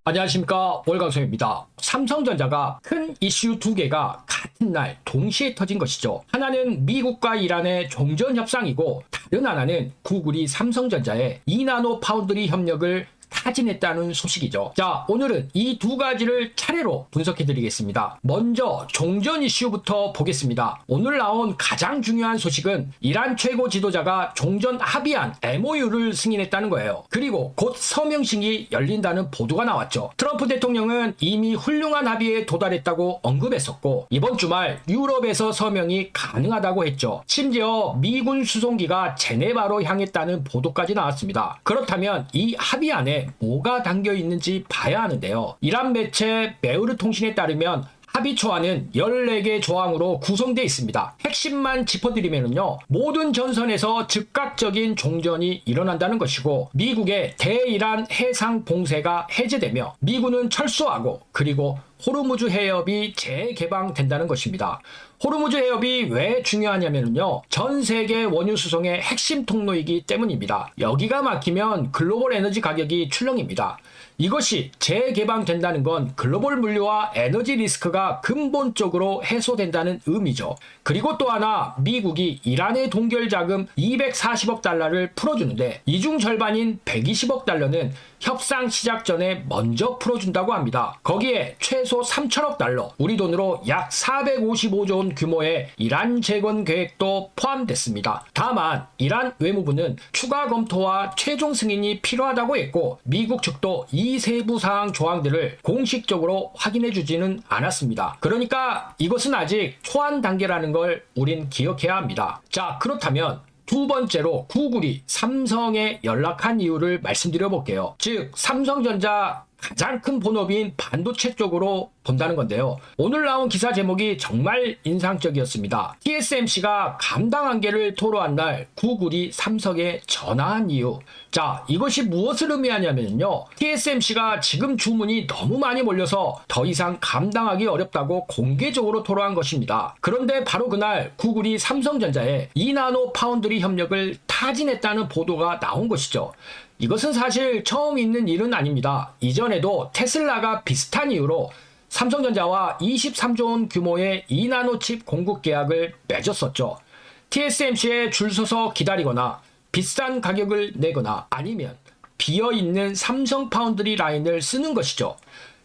안녕하십니까, 월광성입니다. 삼성전자가 큰 이슈 두 개가 같은 날 동시에 터진 것이죠. 하나는 미국과 이란의 종전 협상이고, 다른 하나는 구글이 삼성전자의 2나노 파운드리 협력을 타진했다는 소식이죠. 자, 오늘은 이 두 가지를 차례로 분석해 드리겠습니다. 먼저 종전 이슈부터 보겠습니다. 오늘 나온 가장 중요한 소식은 이란 최고 지도자가 종전 합의안 MOU를 승인했다는 거예요. 그리고 곧 서명식이 열린다는 보도가 나왔죠. 트럼프 대통령은 이미 훌륭한 합의에 도달했다고 언급했었고, 이번 주말 유럽에서 서명이 가능하다고 했죠. 심지어 미군 수송기가 제네바로 향했다는 보도까지 나왔습니다. 그렇다면 이 합의안에 뭐가 담겨 있는지 봐야 하는데요. 이란 매체 메우르 통신에 따르면 합의 초안은 14개 조항으로 구성되어 있습니다. 핵심만 짚어드리면요, 모든 전선에서 즉각적인 종전이 일어난다는 것이고, 미국의 대이란 해상 봉쇄가 해제되며 미군은 철수하고, 그리고 호르무즈 해협이 재개방된다는 것입니다. 호르무즈 해협이 왜 중요하냐면요, 전 세계 원유 수송의 핵심 통로이기 때문입니다. 여기가 막히면 글로벌 에너지 가격이 출렁입니다. 이것이 재개방된다는 건 글로벌 물류와 에너지 리스크가 근본적으로 해소된다는 의미죠. 그리고 또 하나, 미국이 이란의 동결 자금 240억 달러를 풀어주는데, 이 중 절반인 120억 달러는 협상 시작 전에 먼저 풀어준다고 합니다. 거기에 최소 3천억 달러, 우리 돈으로 약 455조 원 규모의 이란 재건 계획도 포함됐습니다. 다만 이란 외무부는 추가 검토와 최종 승인이 필요하다고 했고, 미국 측도 이 세부 사항 조항들을 공식적으로 확인해주지는 않았습니다. 그러니까 이것은 아직 초안 단계라는 걸 우린 기억해야 합니다. 자, 그렇다면 두 번째로 구글이 삼성에 연락한 이유를 말씀드려 볼게요. 즉, 삼성전자 가장 큰 본업인 반도체 쪽으로 본다는 건데요. 오늘 나온 기사 제목이 정말 인상적이었습니다. TSMC가 감당 한계를 토로한 날 구글이 삼성에 전화한 이유. 자, 이것이 무엇을 의미하냐면요, TSMC가 지금 주문이 너무 많이 몰려서 더 이상 감당하기 어렵다고 공개적으로 토로한 것입니다. 그런데 바로 그날 구글이 삼성전자에 2나노 파운드리 협력을 타진했다는 보도가 나온 것이죠. 이것은 사실 처음 있는 일은 아닙니다. 이전에도 테슬라가 비슷한 이유로 삼성전자와 23조 원 규모의 2나노 칩 공급 계약을 맺었었죠. TSMC에 줄 서서 기다리거나 비싼 가격을 내거나 아니면 비어있는 삼성 파운드리 라인을 쓰는 것이죠.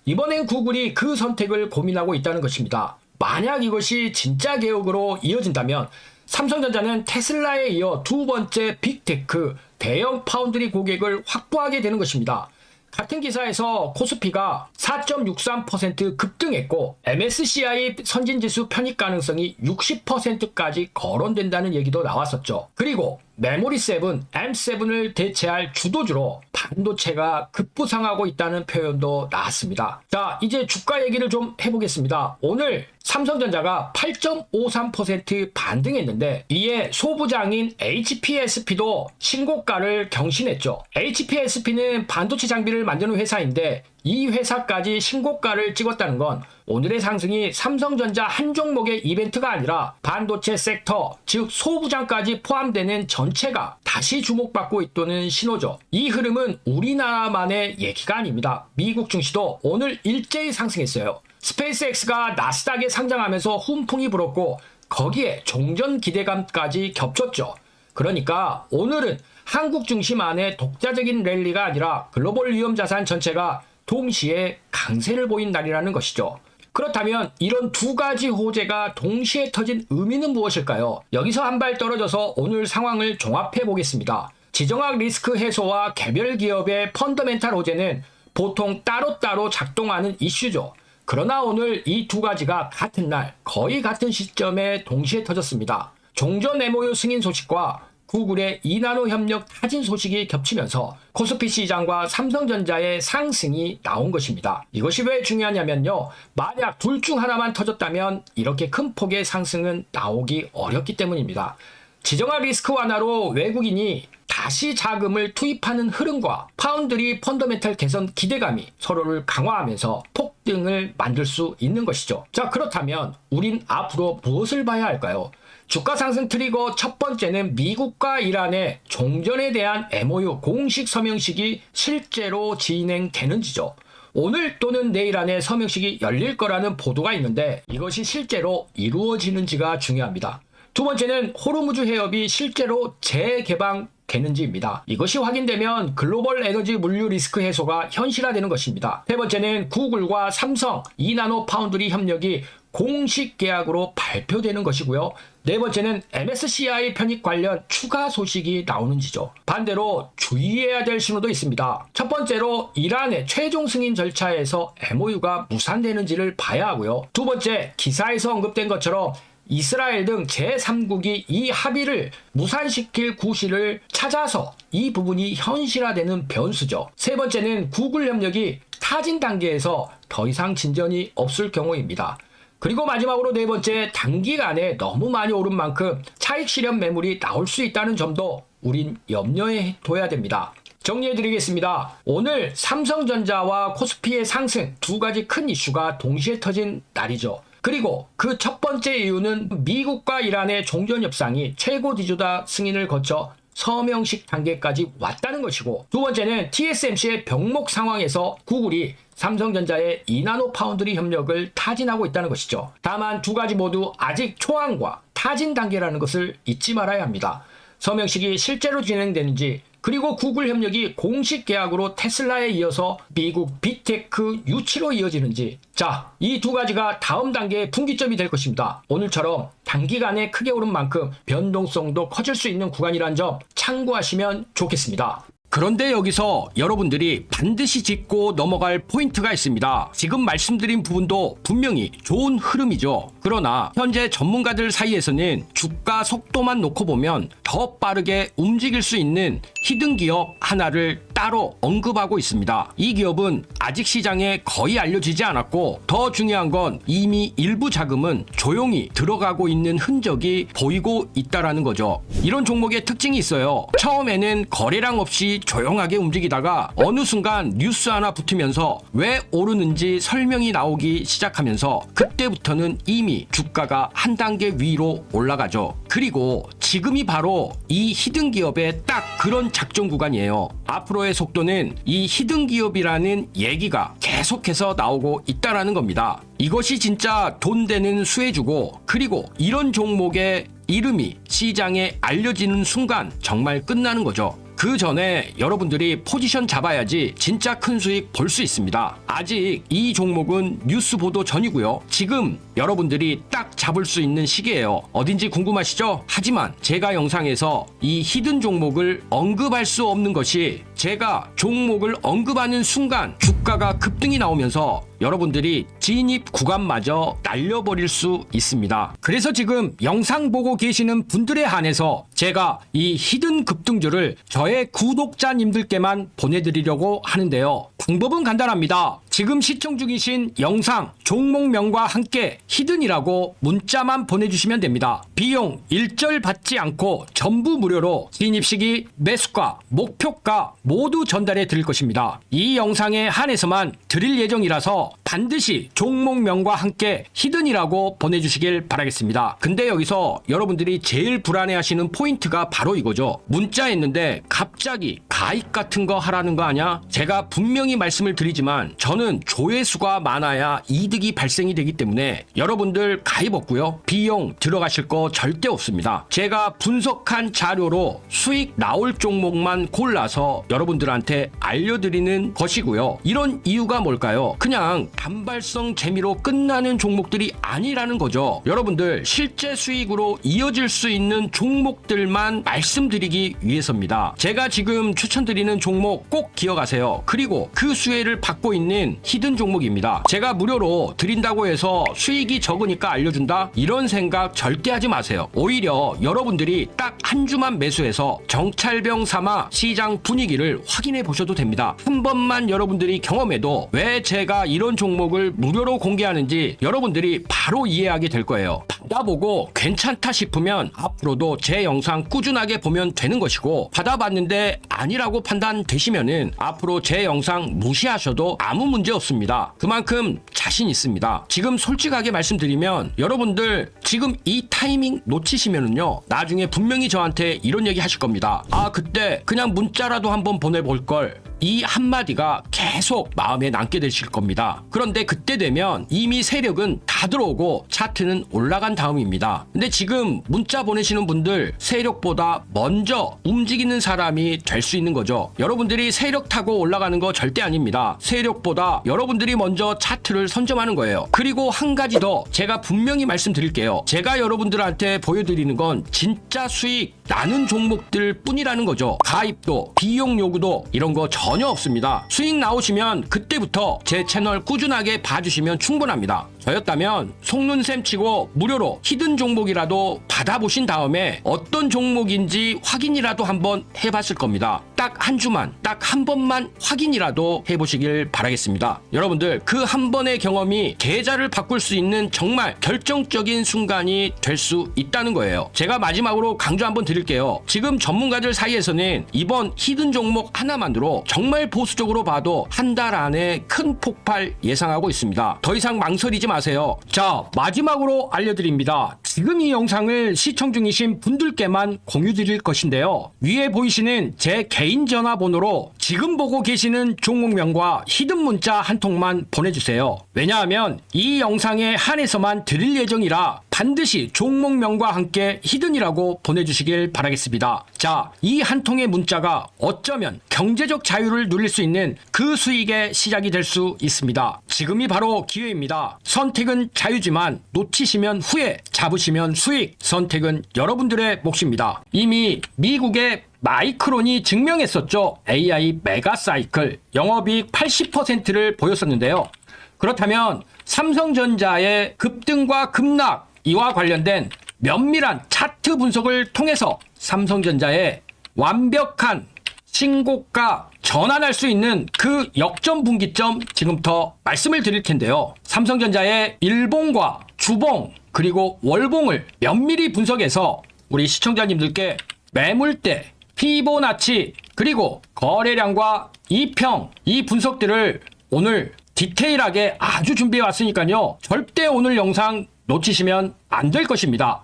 이번엔 구글이 그 선택을 고민하고 있다는 것입니다. 만약 이것이 진짜 개혁으로 이어진다면 삼성전자는 테슬라에 이어 두 번째 빅테크 대형 파운드리 고객을 확보하게 되는 것입니다. 같은 기사에서 코스피가 4.63% 급등했고, MSCI 선진지수 편입 가능성이 60%까지 거론된다는 얘기도 나왔었죠. 그리고 메모리7, M7을 대체할 주도주로 반도체가 급부상하고 있다는 표현도 나왔습니다. 자, 이제 주가 얘기를 좀 해보겠습니다. 오늘 삼성전자가 8.53% 반등했는데, 이에 소부장인 HPSP도 신고가를 경신했죠. HPSP는 반도체 장비를 만드는 회사인데, 이 회사까지 신고가를 찍었다는 건 오늘의 상승이 삼성전자 한 종목의 이벤트가 아니라 반도체 섹터, 즉 소부장까지 포함되는 전체가 다시 주목받고 있다는 신호죠. 이 흐름은 우리나라만의 얘기가 아닙니다. 미국 증시도 오늘 일제히 상승했어요. 스페이스X가 나스닥에 상장하면서 훈풍이 불었고, 거기에 종전 기대감까지 겹쳤죠. 그러니까 오늘은 한국 증시만의 독자적인 랠리가 아니라 글로벌 위험자산 전체가 동시에 강세를 보인 날이라는 것이죠. 그렇다면 이런 두 가지 호재가 동시에 터진 의미는 무엇일까요? 여기서 한 발 떨어져서 오늘 상황을 종합해 보겠습니다. 지정학 리스크 해소와 개별 기업의 펀더멘탈 호재는 보통 따로따로 작동하는 이슈죠. 그러나 오늘 이 두 가지가 같은 날, 거의 같은 시점에 동시에 터졌습니다. 종전 MOU 승인 소식과 구글의 2나노 협력 타진 소식이 겹치면서 코스피 시장과 삼성전자의 상승이 나온 것입니다. 이것이 왜 중요하냐면요, 만약 둘 중 하나만 터졌다면 이렇게 큰 폭의 상승은 나오기 어렵기 때문입니다. 지정학 리스크 완화로 외국인이 다시 자금을 투입하는 흐름과 파운드리 펀더멘탈 개선 기대감이 서로를 강화하면서 폭등을 만들 수 있는 것이죠. 자, 그렇다면 우린 앞으로 무엇을 봐야 할까요? 주가 상승 트리거 첫 번째는 미국과 이란의 종전에 대한 MOU 공식 서명식이 실제로 진행되는지죠. 오늘 또는 내일 안에 서명식이 열릴 거라는 보도가 있는데 이것이 실제로 이루어지는지가 중요합니다. 두 번째는 호르무즈 해협이 실제로 재개방되는지입니다. 이것이 확인되면 글로벌 에너지 물류 리스크 해소가 현실화되는 것입니다. 세 번째는 구글과 삼성 2나노 파운드리 협력이 공식 계약으로 발표되는 것이고요. 네 번째는 MSCI 편입 관련 추가 소식이 나오는지죠. 반대로 주의해야 될 신호도 있습니다. 첫 번째로 이란의 최종 승인 절차에서 MOU가 무산되는지를 봐야 하고요. 두 번째, 기사에서 언급된 것처럼 이스라엘 등 제3국이 이 합의를 무산시킬 구실을 찾아서 이 부분이 현실화되는 변수죠. 세 번째는 구글 협력이 타진 단계에서 더 이상 진전이 없을 경우입니다. 그리고 마지막으로 네 번째, 단기간에 너무 많이 오른 만큼 차익 실현 매물이 나올 수 있다는 점도 우린 염려해 둬야 됩니다. 정리해드리겠습니다. 오늘 삼성전자와 코스피의 상승 두 가지 큰 이슈가 동시에 터진 날이죠. 그리고 그 첫 번째 이유는 미국과 이란의 종전협상이 최고 지도자 승인을 거쳐 서명식 단계까지 왔다는 것이고, 두 번째는 TSMC의 병목 상황에서 구글이 삼성전자의 2나노 파운드리 협력을 타진하고 있다는 것이죠. 다만 두 가지 모두 아직 초안과 타진 단계라는 것을 잊지 말아야 합니다. 서명식이 실제로 진행되는지, 그리고 구글 협력이 공식 계약으로 테슬라에 이어서 미국 빅테크 유치로 이어지는지, 자, 이 두 가지가 다음 단계의 분기점이 될 것입니다. 오늘처럼 단기간에 크게 오른 만큼 변동성도 커질 수 있는 구간이란 점 참고하시면 좋겠습니다. 그런데 여기서 여러분들이 반드시 짚고 넘어갈 포인트가 있습니다. 지금 말씀드린 부분도 분명히 좋은 흐름이죠. 그러나 현재 전문가들 사이에서는 주가 속도만 놓고 보면 더 빠르게 움직일 수 있는 히든 기업 하나를 따로 언급하고 있습니다. 이 기업은 아직 시장에 거의 알려지지 않았고, 더 중요한 건 이미 일부 자금은 조용히 들어가고 있는 흔적이 보이고 있다라는 거죠. 이런 종목의 특징이 있어요. 처음에는 거래량 없이 조용하게 움직이다가 어느 순간 뉴스 하나 붙으면서 왜 오르는지 설명이 나오기 시작하면서 그때부터는 이미 주가가 한 단계 위로 올라가죠. 그리고 지금이 바로 이 히든 기업의 딱 그런 작전 구간이에요. 앞으로의 속도는 이 히든 기업이라는 얘기가 계속해서 나오고 있다라는 겁니다. 이것이 진짜 돈 되는 수혜주고, 그리고 이런 종목의 이름이 시장에 알려지는 순간 정말 끝나는 거죠. 그 전에 여러분들이 포지션 잡아야지 진짜 큰 수익 볼 수 있습니다. 아직 이 종목은 뉴스 보도 전이고요. 지금 여러분들이 딱 잡을 수 있는 시기예요. 어딘지 궁금하시죠? 하지만 제가 영상에서 이 히든 종목을 언급할 수 없는 것이, 제가 종목을 언급하는 순간 주가가 급등이 나오면서 여러분들이 진입 구간마저 날려버릴 수 있습니다. 그래서 지금 영상 보고 계시는 분들에 한해서 제가 이 히든 급등주를 저의 구독자님들께만 보내드리려고 하는데요. 방법은 간단합니다. 지금 시청 중이신 영상 종목명과 함께 히든이라고 문자만 보내주시면 됩니다. 비용 일절 받지 않고 전부 무료로 진입시기, 매수가, 목표가 모두 전달해 드릴 것입니다. 이 영상에 한해서만 드릴 예정이라서 반드시 종목명과 함께 히든이라고 보내주시길 바라겠습니다. 근데 여기서 여러분들이 제일 불안해하시는 포인트가 바로 이거죠. 문자 했는데 갑자기 가입 같은 거 하라는 거 아냐? 제가 분명히 말씀을 드리지만 저는 조회수가 많아야 이득이 발생이 되기 때문에 여러분들 가입 없고요. 비용 들어가실 거 절대 없습니다. 제가 분석한 자료로 수익 나올 종목만 골라서 여러분들한테 알려드리는 것이고요. 이런 이유가 뭘까요? 그냥 단발성 재미로 끝나는 종목들이 아니라는 거죠. 여러분들 실제 수익으로 이어질 수 있는 종목들만 말씀드리기 위해서입니다. 제가 지금 추천드리는 종목 꼭 기억하세요. 그리고 그 수혜를 받고 있는 히든 종목입니다. 제가 무료로 드린다고 해서 수익이 적으니까 알려준다? 이런 생각 절대 하지 마세요. 오히려 여러분들이 딱 한 주만 매수해서 정찰병 삼아 시장 분위기를 확인해 보셔도 됩니다. 한 번만 여러분들이 경험해도 왜 제가 이런 종목을 무료로 공개하는지 여러분들이 바로 이해하게 될 거예요. 받아보고 괜찮다 싶으면 앞으로도 제 영상 꾸준하게 보면 되는 것이고, 받아봤는데 아니라고 판단되시면은 앞으로 제 영상 무시하셔도 아무 문제 없습니다. 그만큼 자신 있습니다. 지금 솔직하게 말씀드리면 여러분들 지금 이 타이밍 놓치시면은요, 나중에 분명히 저한테 이런 얘기 하실 겁니다. 아, 그때 그냥 문자라도 한번 보내볼 걸. 이 한마디가 계속 마음에 남게 되실 겁니다. 그런데 그때 되면 이미 세력은 다 들어오고 차트는 올라간 다음입니다. 근데 지금 문자 보내시는 분들 세력보다 먼저 움직이는 사람이 될 수 있는 거죠. 여러분들이 세력 타고 올라가는 거 절대 아닙니다. 세력보다 여러분들이 먼저 차트를 선점하는 거예요. 그리고 한 가지 더 제가 분명히 말씀드릴게요. 제가 여러분들한테 보여드리는 건 진짜 수익 나는 종목들 뿐이라는 거죠. 가입도, 비용 요구도 이런 거 전혀 없습니다. 수익 나오시면 그때부터 제 채널 꾸준하게 봐주시면 충분합니다. 저였다면 속눈샘 치고 무료로 히든 종목이라도 받아보신 다음에 어떤 종목인지 확인이라도 한번 해봤을 겁니다. 딱 한 주만, 딱 한 번만 확인이라도 해보시길 바라겠습니다. 여러분들 그 한 번의 경험이 계좌를 바꿀 수 있는 정말 결정적인 순간이 될 수 있다는 거예요. 제가 마지막으로 강조 한번 드릴게요. 지금 전문가들 사이에서는 이번 히든 종목 하나만으로 정말 보수적으로 봐도 한 달 안에 큰 폭발 예상하고 있습니다. 더 이상 망설이지 마세요. 자, 마지막으로 알려드립니다. 지금 이 영상을 시청 중이신 분들께만 공유 드릴 것인데요. 위에 보이시는 제 개인 전화번호로 지금 보고 계시는 종목명과 히든 문자 한 통만 보내주세요. 왜냐하면 이 영상에 한해서만 드릴 예정이라 반드시 종목명과 함께 히든이라고 보내주시길 바라겠습니다. 자, 이 한 통의 문자가 어쩌면 경제적 자유를 누릴 수 있는 그 수익의 시작이 될 수 있습니다. 지금이 바로 기회입니다. 선택은 자유지만 놓치시면 후회, 잡으시면 수익. 선택은 여러분들의 몫입니다. 이미 미국의 마이크론이 증명했었죠. AI 메가사이클 영업이익 80%를 보였었는데요. 그렇다면 삼성전자의 급등과 급락 이와 관련된 면밀한 차트 분석을 통해서 삼성전자의 완벽한 신고가 전환할 수 있는 그 역전 분기점 지금부터 말씀을 드릴 텐데요. 삼성전자의 일봉과 주봉 그리고 월봉을 면밀히 분석해서 우리 시청자님들께 매물대, 피보나치 그리고 거래량과 이평 이 분석들을 오늘 디테일하게 아주 준비해 왔으니까요. 절대 오늘 영상 놓치시면 안 될 것입니다.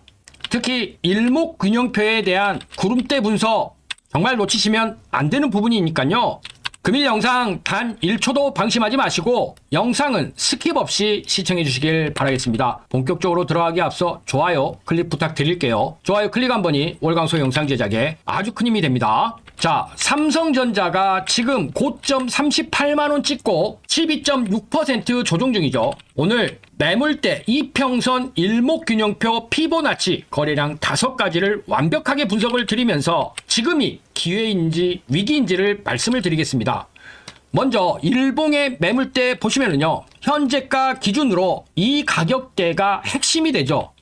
특히 일목균형표에 대한 구름대 분석 정말 놓치시면 안 되는 부분이니까요. 금일 영상 단 1초도 방심하지 마시고 영상은 스킵 없이 시청해 주시길 바라겠습니다. 본격적으로 들어가기 앞서 좋아요 클릭 부탁드릴게요. 좋아요 클릭 한 번이 월광소 영상 제작에 아주 큰 힘이 됩니다. 자, 삼성전자가 지금 고점 38만원 찍고 12.6% 조정 중이죠. 오늘 매물대, 이평선, 일목균형표, 피보나치 거래량 5가지를 완벽하게 분석을 드리면서 지금이 기회인지 위기인지를 말씀을 드리겠습니다. 먼저 일봉의 매물대 보시면은요. 현재가 기준으로 이 가격대가 핵심이 되죠.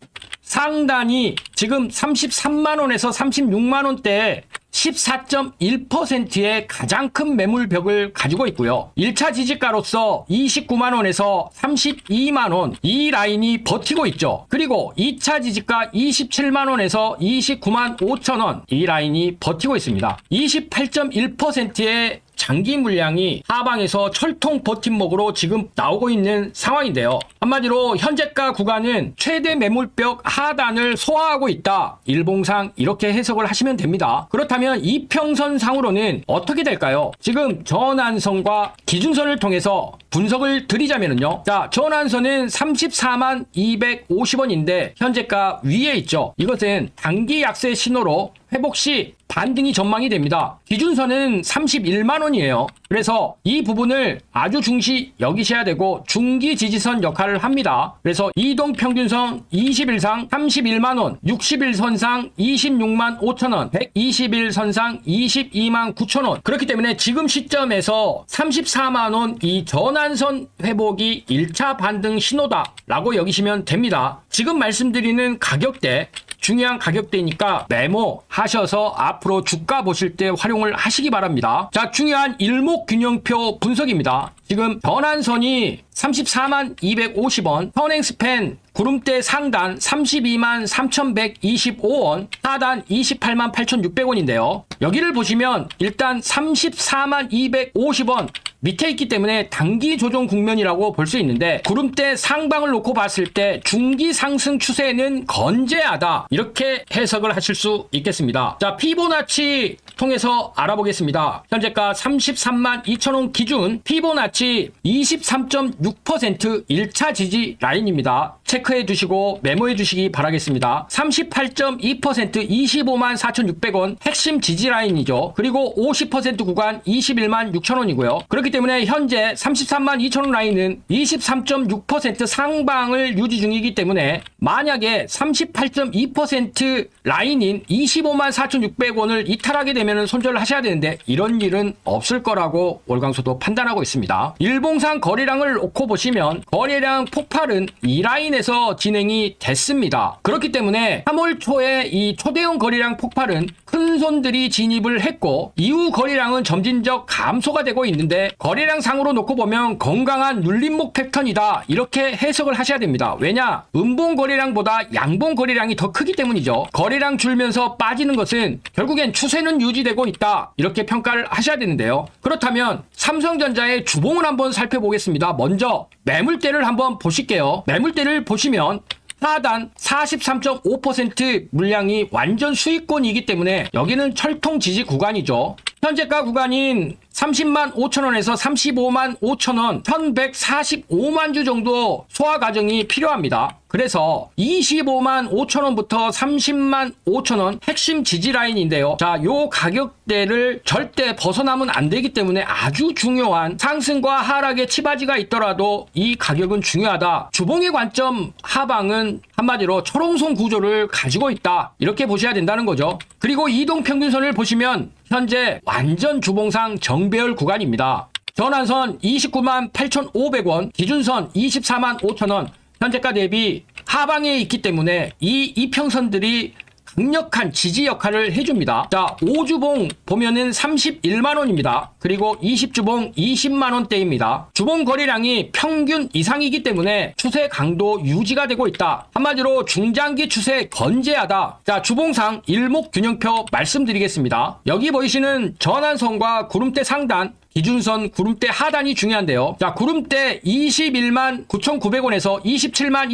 상단이 지금 33만원에서 36만원대에 14.1%의 가장 큰 매물벽을 가지고 있고요. 1차 지지가로서 29만원에서 32만원 이 라인이 버티고 있죠. 그리고 2차 지지가 27만원에서 29만 5천원 이 라인이 버티고 있습니다. 28.1%의 장기 물량이 하방에서 철통 버팀목으로 지금 나오고 있는 상황인데요. 한마디로 현재가 구간은 최대 매물벽 하단을 소화하고 있다. 일봉상 이렇게 해석을 하시면 됩니다. 그렇다면 이평선상으로는 어떻게 될까요? 지금 전환선과 기준선을 통해서 분석을 드리자면요. 자, 전환선은 34만 250원인데 현재가 위에 있죠. 이것은 단기 약세 신호로 회복 시 반등이 전망이 됩니다. 기준선은 31만원이에요. 그래서 이 부분을 아주 중시 여기셔야 되고 중기 지지선 역할을 합니다. 그래서 이동평균선 20일상 31만원, 60일선상 26만 5천원, 120일선상 22만 9천원. 그렇기 때문에 지금 시점에서 34만원 이 전환선 회복이 1차 반등 신호다 라고 여기시면 됩니다. 지금 말씀드리는 가격대 중요한 가격대니까 메모하셔서 앞으로 주가 보실 때 활용을 하시기 바랍니다. 자, 중요한 일목균형표 분석입니다. 지금 전환선이 34만 250원, 선행스팬 구름대 상단 32만 3125원, 하단 28만 8600원인데요. 여기를 보시면 일단 34만 250원 밑에 있기 때문에 단기 조정 국면이라고 볼 수 있는데 구름대 상방을 놓고 봤을 때 중기 상승 추세는 건재하다 이렇게 해석을 하실 수 있겠습니다. 자, 피보나치 통해서 알아보겠습니다. 현재가 33만 2천원 기준 피보나치 23.6% 1차 지지 라인입니다. 체크해 두시고 메모해 주시기 바라겠습니다. 38.2% 25만 4,600원 핵심 지지 라인이죠. 그리고 50% 구간 21만 6천원이고요. 그렇기 때문에 현재 33만 2천원 라인은 23.6% 상방을 유지 중이기 때문에 만약에 38.2% 라인인 25만 4,600원을 이탈하게 되면 손절을 하셔야 되는데 이런 일은 없을 거라고 월광소도 판단하고 있습니다. 일봉상 거래량을 놓고 보시면 거래량 폭발은 이 라인에서 진행이 됐습니다. 그렇기 때문에 3월 초에 이 초대형 거래량 폭발은 큰 손들이 진입을 했고 이후 거래량은 점진적 감소가 되고 있는데 거래량 상으로 놓고 보면 건강한 눌림목 패턴이다 이렇게 해석을 하셔야 됩니다. 왜냐? 음봉 거래량보다 양봉 거래량이 더 크기 때문이죠. 거래량 줄면서 빠지는 것은 결국엔 추세는 유지되고 있다 이렇게 평가를 하셔야 되는데요. 그렇다면 삼성전자의 주봉을 한번 살펴보겠습니다. 먼저 매물대를 한번 보실게요. 매물대를 보시면 하단 43.5% 물량이 완전 수익권이기 때문에 여기는 철통 지지 구간이죠. 현재가 구간인 30만 5천원에서 35만 5천원 1145만 주 정도 소화 과정이 필요합니다. 그래서 25만 5천원부터 30만 5천원 핵심 지지 라인인데요. 자, 요 가격대를 절대 벗어나면 안 되기 때문에 아주 중요한 상승과 하락의 치바지가 있더라도 이 가격은 중요하다. 주봉의 관점 하방은 한마디로 초롱손 구조를 가지고 있다 이렇게 보셔야 된다는 거죠. 그리고 이동평균선을 보시면 현재 완전 주봉상 정배열 구간입니다. 전환선 29만 8,500원, 기준선 24만 5천원, 현재가 대비 하방에 있기 때문에 이 이평선들이 강력한 지지 역할을 해줍니다. 자, 5주봉 보면은 31만원입니다. 그리고 20주봉 20만원대입니다. 주봉 거래량이 평균 이상이기 때문에 추세 강도 유지가 되고 있다. 한마디로 중장기 추세 건재하다. 자, 주봉상 일목균형표 말씀드리겠습니다. 여기 보이시는 전환선과 구름대 상단, 기준선 구름대 하단이 중요한데요. 자, 구름대 21만 9,900원에서 27만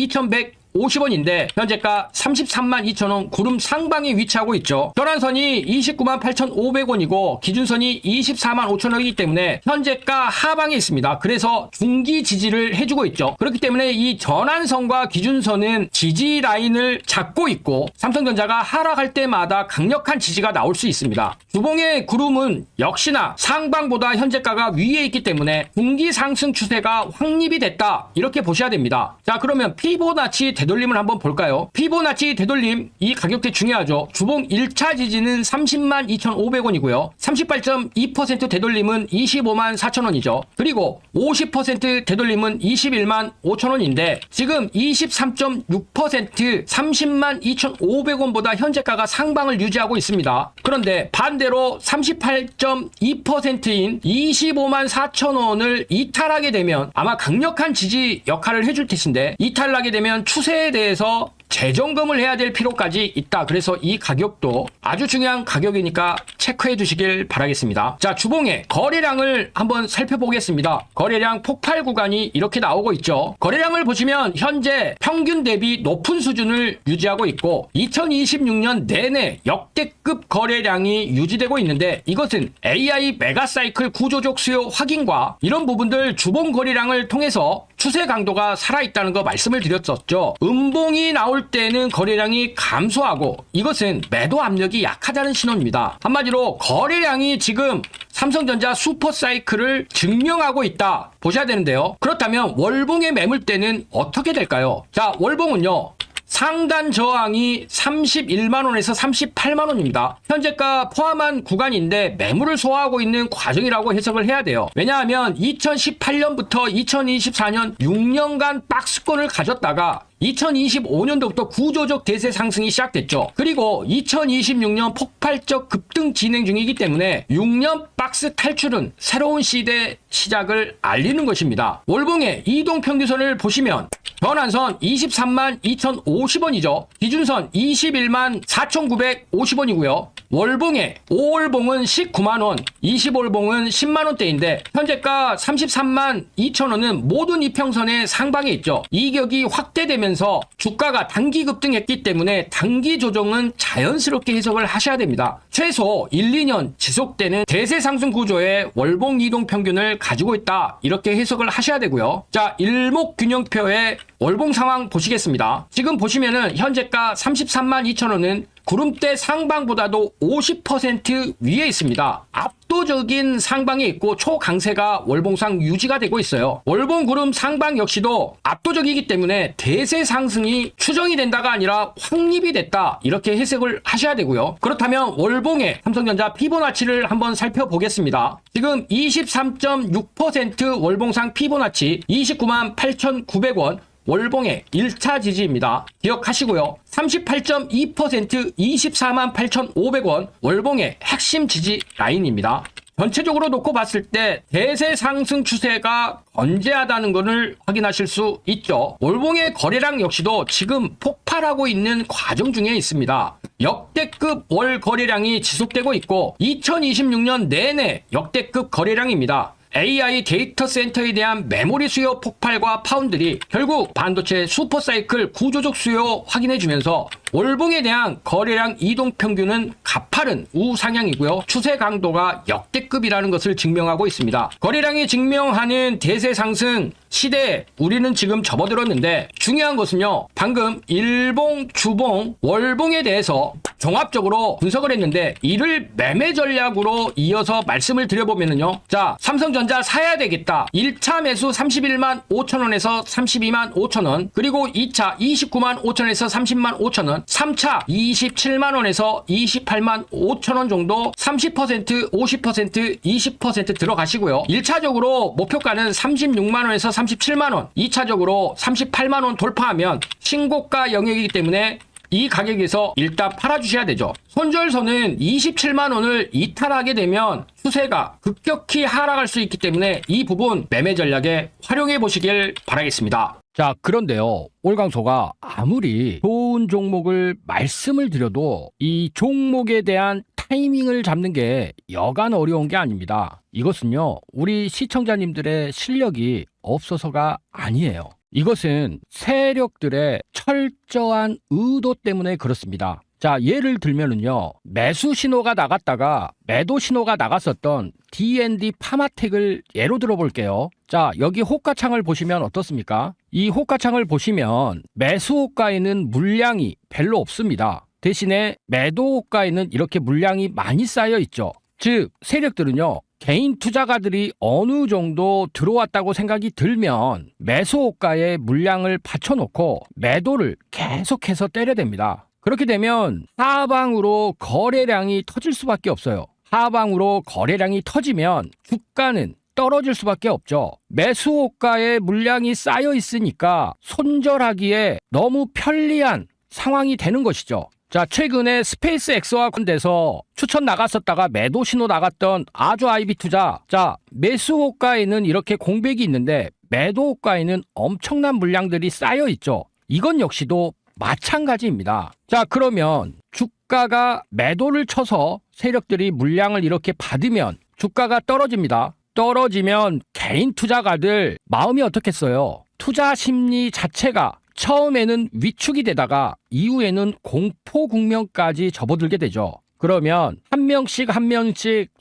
2,150원인데 현재가 33만 2천원 구름 상방에 위치하고 있죠. 전환선이 29만 8,500원이고 기준선이 24만 5천원이기 때문에 현재가 하방에 있습니다. 그래서 중기 지지를 해주고 있죠. 그렇기 때문에 이 전환선과 기준선은 지지 라인을 잡고 있고 삼성전자가 하락할 때마다 강력한 지지가 나올 수 있습니다. 주봉의 구름은 역시나 상방보다 현재가가 위에 있기 때문에 중기 상승 추세가 확립이 됐다 이렇게 보셔야 됩니다. 자, 그러면 피보나치 되돌림을 한번 볼까요? 피보나치 되돌림 이 가격대 중요하죠. 주봉 1차 지지는 30만 2,500원이고요. 38.2% 되돌림은 25만 4천원이죠. 그리고 50% 되돌림은 21만 5천원인데 지금 23.6% 30만 2,500원보다 현재가가 상방을 유지하고 있습니다. 그런데 반대로 38.2%인 25만 4천원을 이탈하게 되면 아마 강력한 지지 역할을 해줄 텐데 이탈하게 되면 추세에 대해서 재점검을 해야 될 필요까지 있다. 그래서 이 가격도 아주 중요한 가격이니까 체크해 두시길 바라겠습니다. 자, 주봉의 거래량을 한번 살펴보겠습니다. 거래량 폭발 구간이 이렇게 나오고 있죠. 거래량을 보시면 현재 평균 대비 높은 수준을 유지하고 있고 2026년 내내 역대급 거래량이 유지되고 있는데 이것은 AI 메가사이클 구조적 수요 확인과 이런 부분들 주봉 거래량을 통해서 추세 강도가 살아있다는 거 말씀을 드렸었죠. 음봉이 나올 때는 거래량이 감소하고 이것은 매도 압력이 약하다는 신호입니다. 한마디로 거래량이 지금 삼성전자 슈퍼사이클을 증명하고 있다 보셔야 되는데요. 그렇다면 월봉의 매물대는 어떻게 될까요? 자, 월봉은요. 상단 저항이 31만원에서 38만원입니다. 현재가 포함한 구간인데 매물을 소화하고 있는 과정이라고 해석을 해야 돼요. 왜냐하면 2018년부터 2024년 6년간 박스권을 가졌다가 2025년도부터 구조적 대세 상승이 시작됐죠. 그리고 2026년 폭발적 급등 진행 중이기 때문에 6년 박스 탈출은 새로운 시대 시작을 알리는 것입니다. 월봉의 이동평균선을 보시면 전환선 23만 2,050원이죠. 기준선 21만 4,950원이고요. 월봉에 5월봉은 19만원, 20월봉은 10만원대인데 현재가 33만 2천원은 모든 이평선의 상방에 있죠. 이격이 확대되면서 주가가 단기 급등했기 때문에 단기 조정은 자연스럽게 해석을 하셔야 됩니다. 최소 1, 2년 지속되는 대세 상승 구조의 월봉 이동 평균을 가지고 있다, 이렇게 해석을 하셔야 되고요. 자, 일목균형표의 월봉 상황 보시겠습니다. 지금 보시면은 현재가 33만 2천원은 구름대 상방보다도 50% 위에 있습니다. 압도적인 상방에 있고 초강세가 월봉상 유지가 되고 있어요. 월봉 구름 상방 역시도 압도적이기 때문에 대세 상승이 추정이 된다가 아니라 확립이 됐다, 이렇게 해석을 하셔야 되고요. 그렇다면 월봉의 삼성전자 피보나치를 한번 살펴보겠습니다. 지금 23.6% 월봉상 피보나치 29만 8,900원 월봉의 1차 지지입니다. 기억하시고요. 38.2% 24만 8,500원 월봉의 핵심 지지 라인입니다. 전체적으로 놓고 봤을 때 대세 상승 추세가 건재하다는 것을 확인하실 수 있죠. 월봉의 거래량 역시도 지금 폭발하고 있는 과정 중에 있습니다. 역대급 월 거래량이 지속되고 있고 2026년 내내 역대급 거래량입니다. AI 데이터 센터에 대한 메모리 수요 폭발과 파운드리, 결국 반도체 슈퍼사이클 구조적 수요 확인해주면서 월봉에 대한 거래량 이동 평균은 가파른 우상향이고요. 추세 강도가 역대급이라는 것을 증명하고 있습니다. 거래량이 증명하는 대세 상승 시대에 우리는 지금 접어들었는데 중요한 것은요, 방금 일봉, 주봉, 월봉에 대해서 종합적으로 분석을 했는데 이를 매매 전략으로 이어서 말씀을 드려보면요, 자, 삼성전자 사야 되겠다. 1차 매수 31만 5천원에서 32만 5천원, 그리고 2차 29만 5천원에서 30만 5천원, 3차 27만원에서 28만 5천원 정도 30%, 50%, 20% 들어가시고요. 1차적으로 목표가는 36만원에서 37만원, 2차적으로 38만원 돌파하면 신고가 영역이기 때문에 이 가격에서 일단 팔아주셔야 되죠. 손절선은 27만원을 이탈하게 되면 추세가 급격히 하락할 수 있기 때문에 이 부분 매매 전략에 활용해 보시길 바라겠습니다. 자, 그런데요, 올강소가 아무리 좋은 종목을 말씀을 드려도 이 종목에 대한 타이밍을 잡는 게 여간 어려운 게 아닙니다. 이것은요, 우리 시청자님들의 실력이 없어서가 아니에요. 이것은 세력들의 철저한 의도 때문에 그렇습니다. 자, 예를 들면은요, 매수 신호가 나갔다가 매도 신호가 나갔었던 D&D 파마텍을 예로 들어볼게요. 자, 여기 호가창을 보시면 어떻습니까? 이 호가창을 보시면 매수 호가에는 물량이 별로 없습니다. 대신에 매도 호가에는 이렇게 물량이 많이 쌓여 있죠. 즉, 세력들은요, 개인 투자가들이 어느 정도 들어왔다고 생각이 들면 매수 호가에 물량을 받쳐놓고 매도를 계속해서 때려댑니다. 그렇게 되면 하방으로 거래량이 터질 수밖에 없어요. 하방으로 거래량이 터지면 주가는 떨어질 수밖에 없죠. 매수 호가에 물량이 쌓여 있으니까 손절하기에 너무 편리한 상황이 되는 것이죠. 자, 최근에 스페이스X와 건대서 추천 나갔었다가 매도 신호 나갔던 아주 아이비 투자. 자, 매수 호가에는 이렇게 공백이 있는데 매도 호가에는 엄청난 물량들이 쌓여 있죠. 이건 역시도 마찬가지입니다. 자, 그러면 주가가 매도를 쳐서 세력들이 물량을 이렇게 받으면 주가가 떨어집니다. 떨어지면 개인 투자가들 마음이 어떻겠어요? 투자 심리 자체가 처음에는 위축이 되다가 이후에는 공포 국면까지 접어들게 되죠. 그러면 한 명씩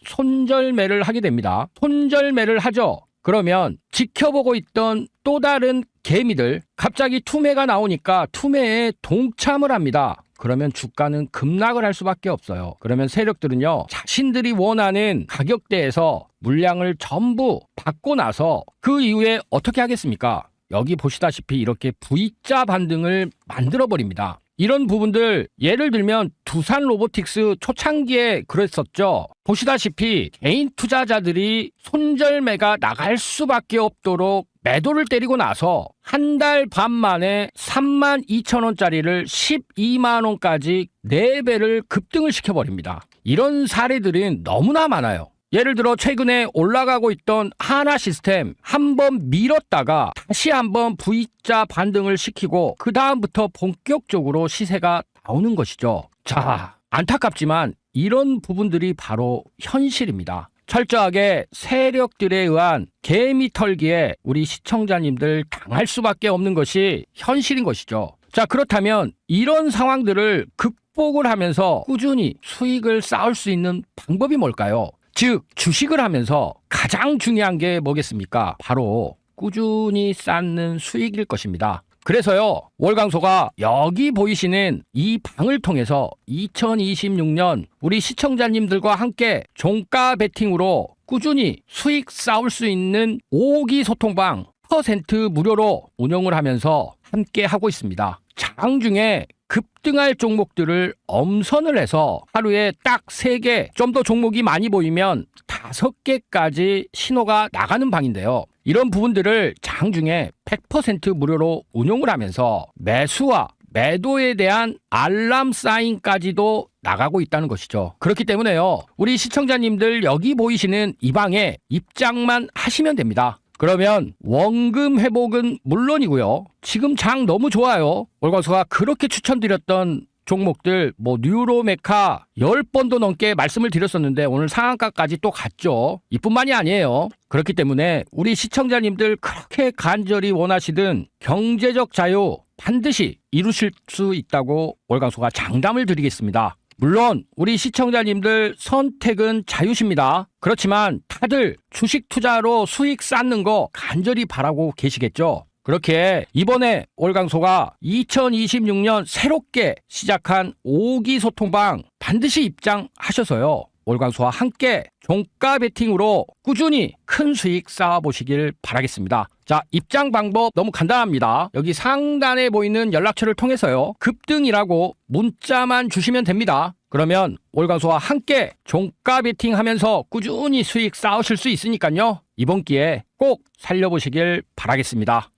손절매를 하게 됩니다. 손절매를 하죠. 그러면 지켜보고 있던 또 다른 개미들 갑자기 투매가 나오니까 투매에 동참을 합니다. 그러면 주가는 급락을 할 수밖에 없어요. 그러면 세력들은요, 자신들이 원하는 가격대에서 물량을 전부 받고 나서 그 이후에 어떻게 하겠습니까? 여기 보시다시피 이렇게 V자 반등을 만들어버립니다. 이런 부분들, 예를 들면 두산 로보틱스 초창기에 그랬었죠. 보시다시피 개인 투자자들이 손절매가 나갈 수밖에 없도록 매도를 때리고 나서 한 달 반 만에 32,000원짜리를 12만원까지 4배를 급등을 시켜버립니다. 이런 사례들은 너무나 많아요. 예를 들어 최근에 올라가고 있던 하나 시스템 한번 밀었다가 다시 한번 V자 반등을 시키고 그 다음부터 본격적으로 시세가 나오는 것이죠. 자, 안타깝지만 이런 부분들이 바로 현실입니다. 철저하게 세력들에 의한 개미 털기에 우리 시청자님들 당할 수밖에 없는 것이 현실인 것이죠. 자, 그렇다면 이런 상황들을 극복을 하면서 꾸준히 수익을 쌓을 수 있는 방법이 뭘까요? 즉, 주식을 하면서 가장 중요한 게 뭐겠습니까? 바로 꾸준히 쌓는 수익일 것입니다. 그래서요, 월광소가 여기 보이시는 이 방을 통해서 2026년 우리 시청자님들과 함께 종가 베팅으로 꾸준히 수익 쌓을 수 있는 5기 소통방 % 무료로 운영을 하면서 함께 하고 있습니다. 장중에 급등할 종목들을 엄선을 해서 하루에 딱 3개, 좀 더 종목이 많이 보이면 5개까지 신호가 나가는 방인데요. 이런 부분들을 장중에 100% 무료로 운용을 하면서 매수와 매도에 대한 알람 사인까지도 나가고 있다는 것이죠. 그렇기 때문에요, 우리 시청자님들 여기 보이시는 이 방에 입장만 하시면 됩니다. 그러면 원금 회복은 물론이고요. 지금 장 너무 좋아요. 월광소가 그렇게 추천드렸던 종목들 뉴로메카 10번도 넘게 말씀을 드렸었는데 오늘 상한가까지 또 갔죠. 이뿐만이 아니에요. 그렇기 때문에 우리 시청자님들 그렇게 간절히 원하시던 경제적 자유 반드시 이루실 수 있다고 월광소가 장담을 드리겠습니다. 물론 우리 시청자님들 선택은 자유십니다. 그렇지만 다들 주식 투자로 수익 쌓는 거 간절히 바라고 계시겠죠. 그렇게 이번에 월광소가 2026년 새롭게 시작한 5기 소통방 반드시 입장하셔서요, 월광소와 함께 종가 베팅으로 꾸준히 큰 수익 쌓아보시길 바라겠습니다. 자, 입장 방법 너무 간단합니다. 여기 상단에 보이는 연락처를 통해서요, 급등이라고 문자만 주시면 됩니다. 그러면 월광소와 함께 종가 베팅하면서 꾸준히 수익 쌓으실 수 있으니까요, 이번 기회에 꼭 살려보시길 바라겠습니다.